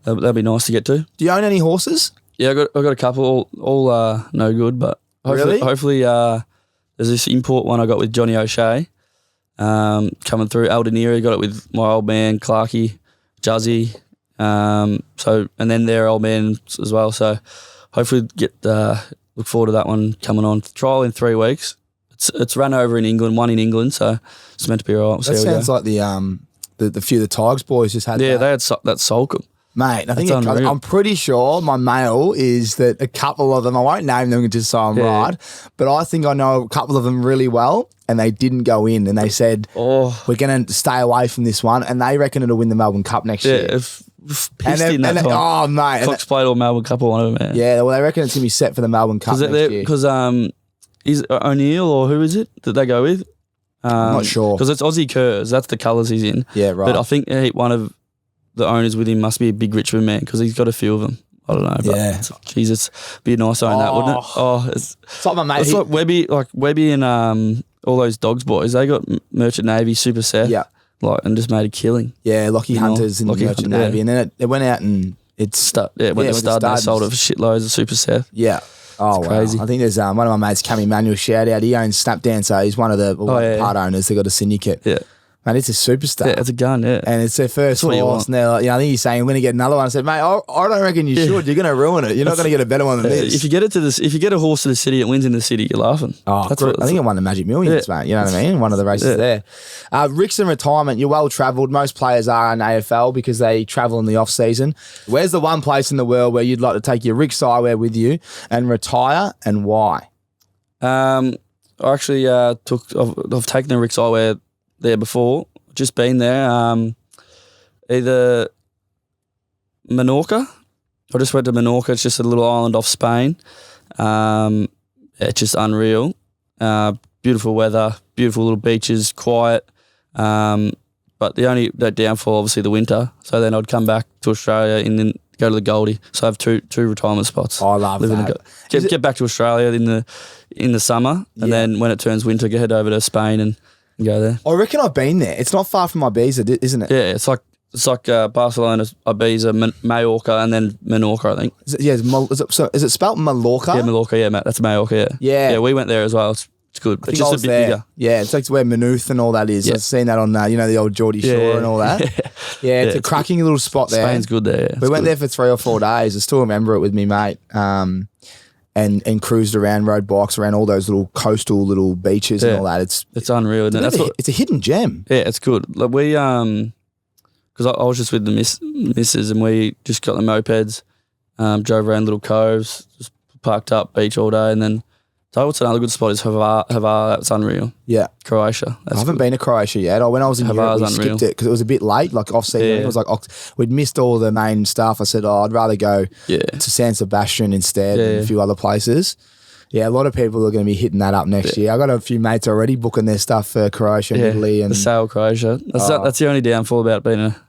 that'll be nice to get to. Do you own any horses? Yeah, I got a couple. All no good, but hopefully there's this import one I got with Johnny O'Shea coming through. Aldenieri got it with my old man Clarkey, Juzzy. And then their old man as well. So hopefully look forward to that one coming on. Trial in 3 weeks. It's run over in England, one in England, so it's meant to be all right. That sounds like the few of the Tigers boys just had that. Yeah, they had that Sulcum. Mate, I think I'm pretty sure my mail is that a couple of them, I won't name them just so I'm right, but I think I know a couple of them really well, and they didn't go in, and they said, we're going to stay away from this one, and they reckon it'll win the Melbourne Cup next year. Oh, mate. Cox played all Melbourne Cup or one of them, man. Yeah, well, they reckon it's going to be set for the Melbourne Cup next year. Because is O'Neill or who is it that they go with? I'm not sure. Because it's Aussie Curs. That's the colours he's in. Yeah, right. But I think one of the owners with him must be a big Richmond man because he's got a few of them. I don't know. But Jesus, be a nice to own that, wouldn't it? Oh, it's like my mate. It's like Webby and all those Dogs boys. They got Merchant Navy, Super Seth. Yeah. And just made a killing. Yeah, Lockie Hunters in the Merchant Navy. And then it went out and it started. Yeah, it went to stud. They sold it for shitloads of Super Seth. Yeah. Oh, wow. Crazy. I think there's one of my mates, Cam Emmanuel, shout out. He owns Snap Dancer. He's one of the part owners. They got a syndicate. Yeah. Man, it's a superstar. Yeah, it's a gun, yeah. And it's their first horse. And they're like, I think he's saying, I'm going to get another one. I said, mate, I don't reckon you should. You're going to ruin it. You're not going to get a better one than this. If you get a horse to the city, it wins in the city, you're laughing. Oh, I think it won the Magic Millions, mate. You know what I mean? One of the races there. RIXX and retirement, you're well travelled. Most players are in AFL because they travel in the off season. Where's the one place in the world where you'd like to take your RIXX Eyewear with you and retire, and why? I actually I've taken the RIXX Eyewear there before. Just been there. Either Menorca. I just went to Menorca. It's just a little island off Spain. It's just unreal. Beautiful weather, beautiful little beaches, quiet. But the downfall, obviously, the winter. So then I'd come back to Australia and then go to the Goldie. So I have two retirement spots. Oh, I love that. Get back to Australia in the summer, and then when it turns winter, head over to Spain and go there. I reckon I've been there. It's not far from Ibiza, isn't it? Yeah, it's like Barcelona, Ibiza, Mallorca, and then Menorca, I think. Is it spelled Mallorca? Yeah, Mallorca, yeah, Matt. That's Mallorca, yeah. Yeah, we went there as well. It's good. It's just a bit bigger. Yeah, it's like where Maynooth and all that is. Yeah. I've seen that on, the old Geordie Shore and all that. Yeah, it's a cracking little spot there. Spain's good there. Yeah. We went there for 3 or 4 days. I still remember it with me, mate. And cruised around, rode bikes around all those little coastal little beaches and all that. It's unreal, isn't it? It's a hidden gem. Yeah, it's good. Like we because I was just with the missus and we just got the mopeds, drove around little coves, just parked up beach all day, and then what's another good spot is Hvar. That's unreal. Yeah, Croatia. I haven't been to Croatia yet. When I was in Europe, we skipped it because it was a bit late, like off season. It was like we'd missed all the main stuff. I said, I'd rather go to San Sebastian instead and a few other places. Yeah, a lot of people are going to be hitting that up next year. I got a few mates already booking their stuff for Croatia and Italy. And the sail Croatia. That's the only downfall about being a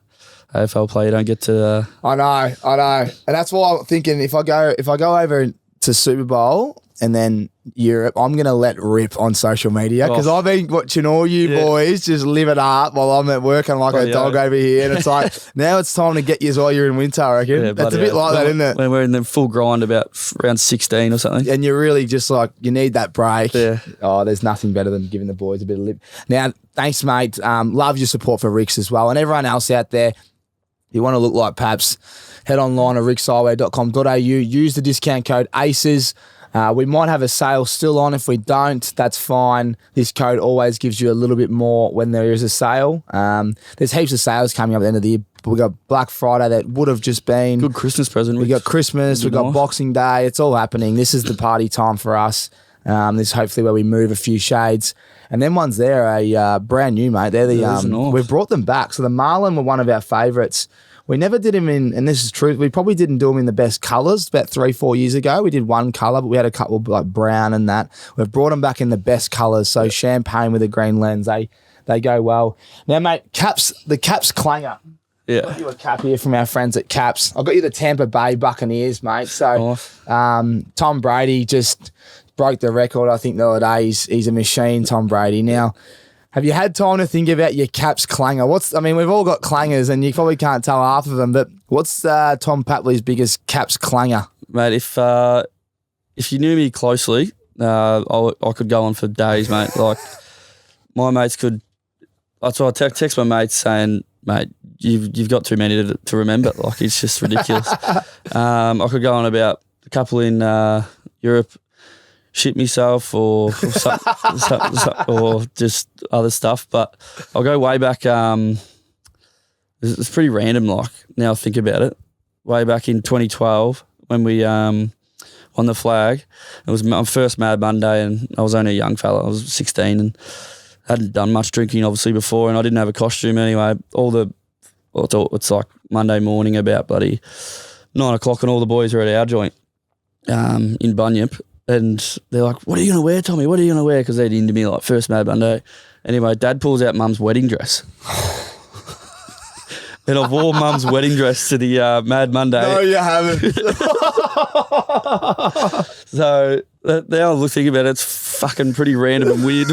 AFL player. You don't get to. I know, and that's why I'm thinking if I go over to Super Bowl, and then Europe, I'm going to let rip on social media because I've been watching all you boys just live it up while I'm at work and like a dog over here. And it's like, now it's time to get you while you're in winter, I reckon. Yeah, that's a bit like that, isn't it? When we're in the full grind about around 16 or something. And you're really just like, you need that break. Yeah. Oh, there's nothing better than giving the boys a bit of lip. Now, thanks, mate. Love your support for RIXX as well. And everyone else out there, if you want to look like Paps, head online at rixeyewear.com.au. Use the discount code ACES. We might have a sale still on. If we don't, that's fine. This code always gives you a little bit more when there is a sale. There's heaps of sales coming up at the end of the year. We got Black Friday that would have just been. Good Christmas present. We got Christmas. We got Boxing Day. It's all happening. This is the party time for us. This is hopefully where we move a few shades. And then ones there are brand new, mate. They're the we've brought them back. So the Marlin were one of our favourites. We never did him in, and this is true, we probably didn't do him in the best colours about 3-4 years ago. We did one colour, but we had a couple like brown and that. We've brought them back in the best colours. So champagne with a green lens, they go well. Now, mate, the Caps clanger. Yeah. I've got you a cap here from our friends at Caps. I've got you the Tampa Bay Buccaneers, mate. So Tom Brady just broke the record, I think, the other day. He's a machine, Tom Brady. Now, have you had time to think about your Caps clanger? We've all got clangers and you probably can't tell half of them, but what's Tom Papley's biggest Caps clanger? Mate, if you knew me closely, I could go on for days, mate. Like, my mates could... That's why I text my mates saying, mate, you've got too many to remember. Like, it's just ridiculous. I could go on about a couple in Europe, shit myself or just other stuff. But I'll go way back. It's pretty random, like, now I think about it. Way back in 2012 when we won the flag. It was my first Mad Monday and I was only a young fella. I was 16 and hadn't done much drinking obviously before and I didn't have a costume anyway. It's like Monday morning about bloody 9 o'clock and all the boys are at our joint in Bunyip. And they're like, what are you going to wear, Tommy? What are you going to wear? Because they're into me like first Mad Monday. Anyway, Dad pulls out Mum's wedding dress. And I wore Mum's wedding dress to the Mad Monday. No, you haven't. So now I think about it, it's fucking pretty random and weird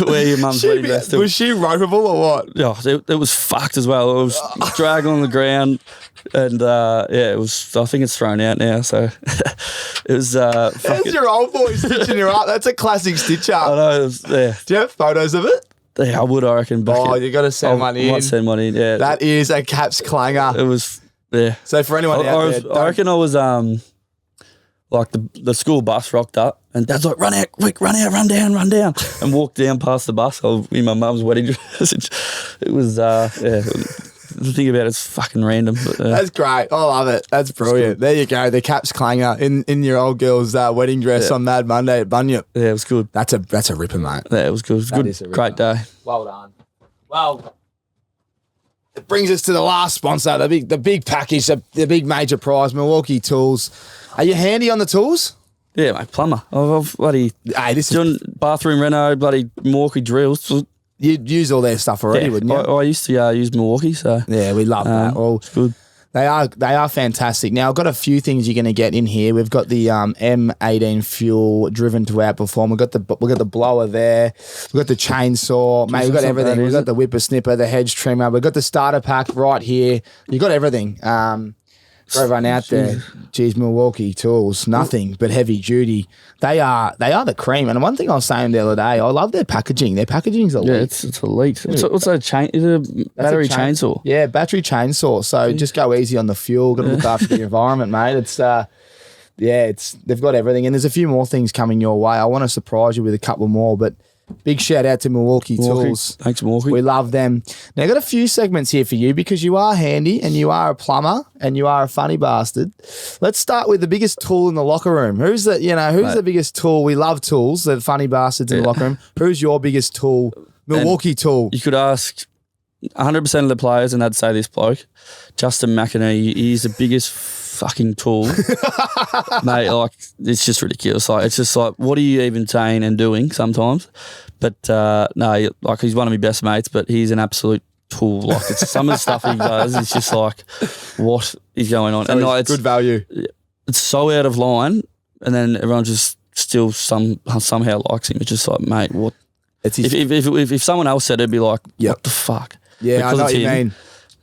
where your mum's wedding dress to. Was she ropeable or what? Yeah, it was fucked as well. It was dragging on the ground. And it was. I think it's thrown out now. So it was. There's your old boy stitching her up. That's a classic stitch up. I know. Do you have photos of it? Yeah, I would. I reckon. You got to send one in. I might send one in. Yeah, that is a Caps clanger. It was. Yeah. So for anyone out there, I reckon I was like the school bus rocked up and Dad's like, run out, quick, run out, run down, and walked down past the bus. I was in my mum's wedding dress. It was the thing about it's fucking random. But, that's great. I love it. That's brilliant. There you go. The Caps clanger in your old girl's wedding dress on Mad Monday at Bunyip. Yeah, it was good. That's a ripper, mate. Yeah, it was good. It was good. Great day. Well done. Well, it brings us to the last sponsor, the big package, the big major prize, Milwaukee Tools. Are you handy on the tools? Yeah, mate, plumber. I've bloody doing bathroom reno, bloody Milwaukee drills. You'd use all their stuff already, wouldn't you? I used to use Milwaukee, so yeah, we love that. Well, it's good. They are fantastic. Now I've got a few things you're going to get in here. We've got the M18 fuel driven to outperform. We've got the blower there. We've got the chainsaw. Mate, we've got everything. We've got the whippersnipper, the hedge trimmer. We've got the starter pack right here. You've got everything. For everyone out there, geez, Milwaukee Tools, nothing but heavy duty. They are the cream. And one thing I was saying the other day, I love their packaging. Their packaging's elite. Yeah, it's elite. What's that chain? Is it a battery chainsaw? Yeah, battery chainsaw. So just go easy on the fuel. Got to look after the environment, mate. They've got everything. And there's a few more things coming your way. I want to surprise you with a couple more, but big shout out to Milwaukee Tools. Thanks, Milwaukee. We love them. Now, I've got a few segments here for you because you are handy and you are a plumber and you are a funny bastard. Let's start with the biggest tool in the locker room. Who's the biggest tool? We love tools, the funny bastards in the locker room. Who's your biggest tool? Milwaukee tool. You could ask 100% of the players and they'd say this bloke, Justin McInerney, he's the biggest fucking tool. Mate, like, it's just ridiculous. Like, it's just like, what are you even saying and doing sometimes? But no, like, he's one of my best mates, but he's an absolute tool. Like, it's some of the stuff he does is just like, what is going on? So and like, it's good value. It's so out of line, and then everyone just still somehow likes him. It's just like, mate, what? It's his, if someone else said it, it'd be like, what the fuck? Yeah, because I know what you mean.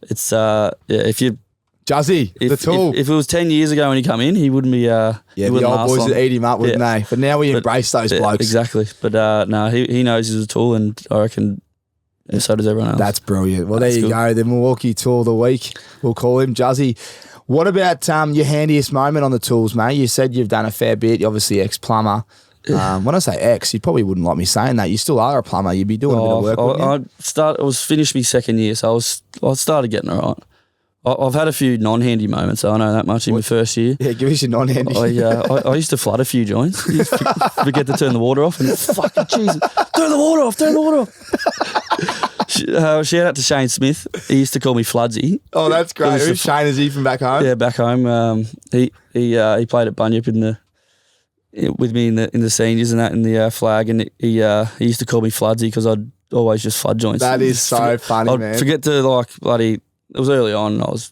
It's if you Juzzy, the tool. If it was 10 years ago when he come in, he wouldn't be. The old boys would eat him up, wouldn't they? But now we embrace those blokes. Exactly. But no, he knows he's a tool, and I reckon so does everyone else. That's brilliant. Well, there you go. The Milwaukee Tool of the Week, we'll call him Juzzy. What about your handiest moment on the tools, mate? You said you've done a fair bit. You're obviously ex-plumber. When I say ex, you probably wouldn't like me saying that. You still are a plumber. You'd be doing a bit of work, wouldn't you? I was finished my second year, so I started getting all right. I've had a few non-handy moments, so I know that much in my first year. Yeah, give us your non-handy. I used to flood a few joints. You just forget to turn the water off, and fucking Jesus, turn the water off. Shout out to Shane Smith. He used to call me Floodsy. Oh, that's great. Who's Shane? Is he from back home? Yeah, back home. He played at Bunyip with me in the seniors and that in the flag, and he used to call me Floodsy because I'd always just flood joints. That is so funny, man. I'd forget to bloody. It was early on. I was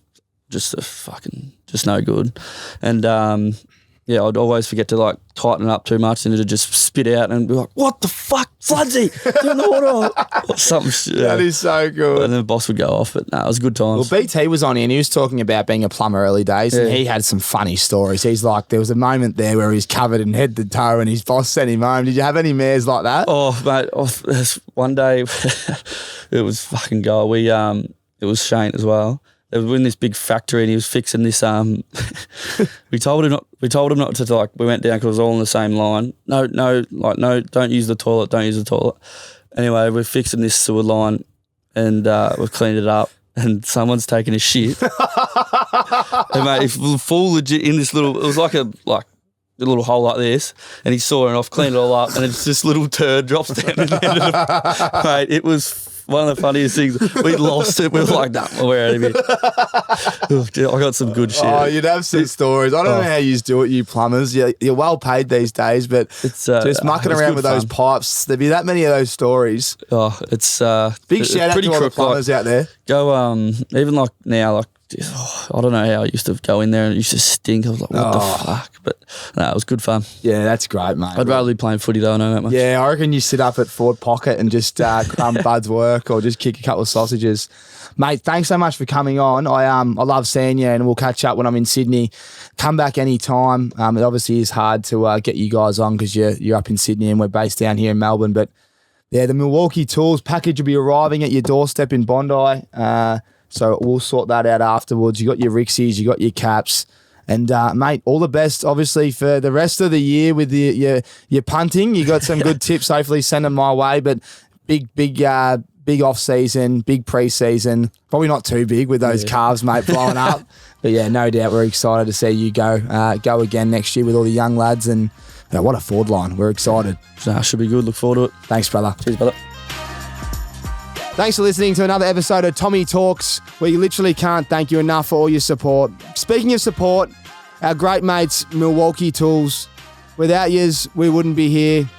just just no good, and I'd always forget to tighten it up too much, and it'd just spit out and be like, "What the fuck, Floodsy? Turn the water off." Or something. That is so good. And then the boss would go off, but no, it was good times. Well, BT was on here and he was talking about being a plumber early days, and he had some funny stories. He's like, there was a moment there where he's covered in head to toe, and his boss sent him home. Did you have any mares like that? Oh, mate, there's one day it was fucking go. It was Shane as well. They were in this big factory, and he was fixing this. We told him not to We went down because it was all in the same line. No, don't use the toilet. Don't use the toilet. Anyway, we're fixing this sewer line, and we've cleaned it up, and someone's taking a shit. And mate, it's full legit in this little. It was like a little hole like this, and he saw it off, cleaned it all up, and it's this little turd drops down in the end of the. Mate, it was one of the funniest things. We lost it. We were like, nah, we're out of here. I got some good shit. Oh, you'd have some stories. I don't know how you do it, you plumbers. You're well paid these days, but it's just mucking around with those pipes. There'd be that many of those stories. Oh, it's big shout out to all the plumbers out there. Go even now, I don't know how I used to go in there and it used to stink. I was like, what the fuck? But no, it was good fun. Yeah, that's great, mate. I'd rather be playing footy though, I know that much. Yeah, I reckon you sit up at Ford Pocket and just crumb Bud's work or just kick a couple of sausages. Mate, thanks so much for coming on. I love seeing you, and we'll catch up when I'm in Sydney. Come back anytime. It obviously is hard to get you guys on because you're up in Sydney and we're based down here in Melbourne. But yeah, the Milwaukee Tools package will be arriving at your doorstep in Bondi. So we'll sort that out afterwards. You got your RIXXs, you got your caps. And, mate, all the best, obviously, for the rest of the year with your punting. You got some good tips. Hopefully send them my way. But big off-season, big pre-season. Probably not too big with those calves, mate, blowing up. But, yeah, no doubt we're excited to see you go again next year with all the young lads. And what a forward line. We're excited. Should be good. Look forward to it. Thanks, brother. Cheers, brother. Thanks for listening to another episode of Tommy Talks. We literally can't thank you enough for all your support. Speaking of support, our great mates, Milwaukee Tools. Without yous, we wouldn't be here.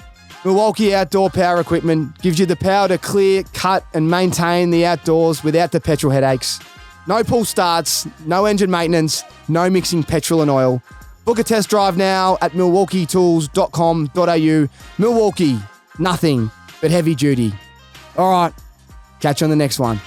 Milwaukee Outdoor Power Equipment gives you the power to clear, cut, and maintain the outdoors without the petrol headaches. No pull starts, no engine maintenance, no mixing petrol and oil. Book a test drive now at milwaukeetools.com.au. Milwaukee, nothing but heavy duty. All right. Catch you on the next one.